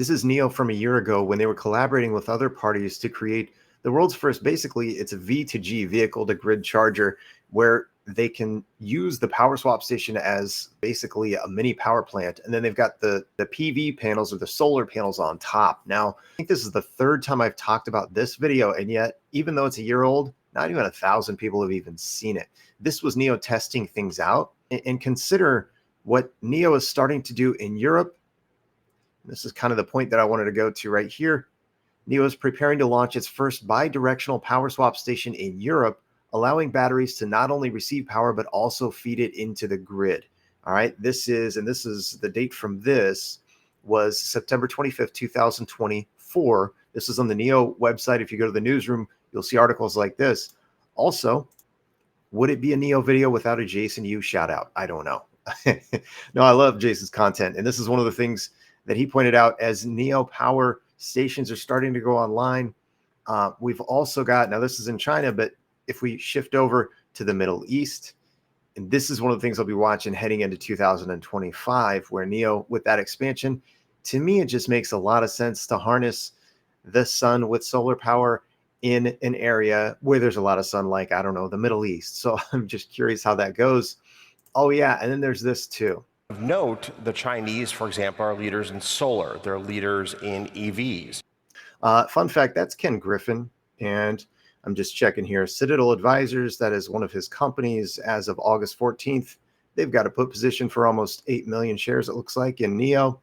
This is NIO from a year ago when they were collaborating with other parties to create the world's first, basically, it's a V2G, vehicle to grid charger, where they can use the power swap station as basically a mini power plant. And then they've got the PV panels or the solar panels on top. Now, I think this is the third time I've talked about this video. And yet, even though it's a year old, not even 1,000 people have even seen it. This was NIO testing things out. And consider what NIO is starting to do in Europe. This is kind of the point that I wanted to go to right here. NIO is preparing to launch its first bi-directional power swap station in Europe, allowing batteries to not only receive power, but also feed it into the grid. All right, this is the date from this was September 25th, 2024. This is on the NIO website. If you go to the newsroom, you'll see articles like this. Also, would it be a NIO video without a Jason Yu shout out? I don't know. No, I love Jason's content. And this is one of the things that he pointed out as NIO power stations are starting to go online. We've also got, now this is in China, but if we shift over to the Middle East, and this is one of the things I'll be watching heading into 2025, where NIO, with that expansion, to me, it just makes a lot of sense to harness the sun with solar power in an area where there's a lot of sun, like, I don't know, the Middle East. So I'm just curious how that goes. Oh, yeah. And then there's this too. Of note, the Chinese, for example, are leaders in solar. They're leaders in EVs. Fun fact, that's Ken Griffin. And I'm just checking here. Citadel Advisors, that is one of his companies as of August 14th. They've got a put position for almost 8 million shares, it looks like, in NIO.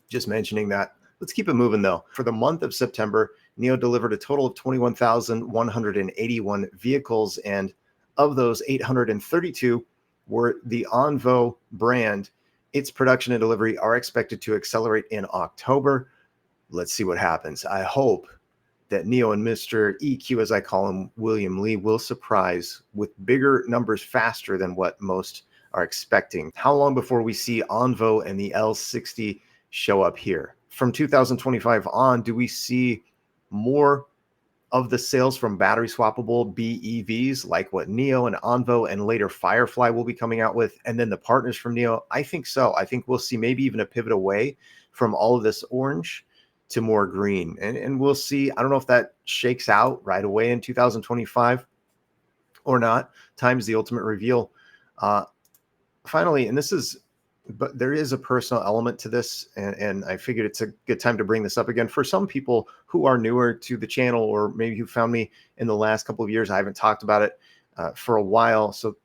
Just mentioning that. Let's keep it moving, though. For the month of September, NIO delivered a total of 21,181 vehicles, and of those, 832 were the Envo brand. Its production and delivery are expected to accelerate in October. Let's see what happens. I hope that NIO and Mr. EQ, as I call him, William Li, will surprise with bigger numbers faster than what most are expecting. How long before we see Envo and the L60 show up here? From 2025 on, do we see more of the sales from battery swappable BEVs like what NIO and Envo and later Firefly will be coming out with, and then the partners from NIO? I think so. I think we'll see maybe even a pivot away from all of this orange to more green. And we'll see. I don't know if that shakes out right away in 2025 or not. Time is the ultimate reveal. Finally, and this is, but there is a personal element to this, and I figured it's a good time to bring this up again. For some people who are newer to the channel, or maybe who found me in the last couple of years, I haven't talked about it for a while. So